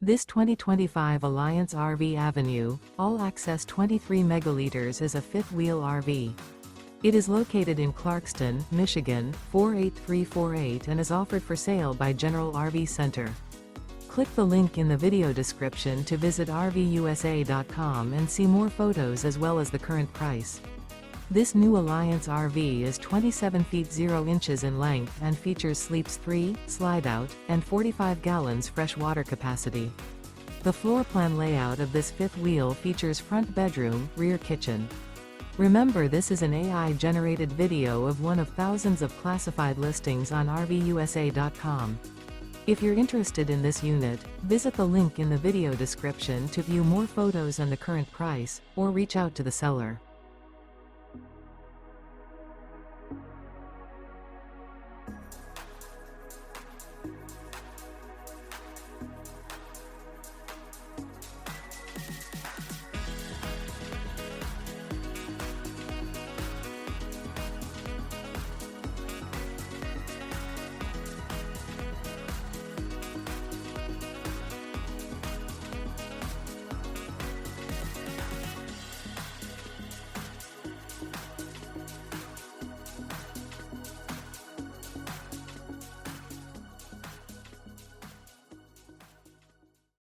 This 2025 Alliance RV Avenue, all-access 23 megaliters is a fifth-wheel RV. It is located in Clarkston, Michigan, 48348 and is offered for sale by General RV Center. Click the link in the video description to visit RVUSA.com and see more photos as well as the current price. This new Alliance RV is 27 feet 0 inches in length and features sleeps 3, slide-out, and 45 gallons fresh water capacity. The floor plan layout of this fifth wheel features front bedroom, rear kitchen. Remember, this is an AI-generated video of one of thousands of classified listings on RVUSA.com. If you're interested in this unit, visit the link in the video description to view more photos and the current price, or reach out to the seller.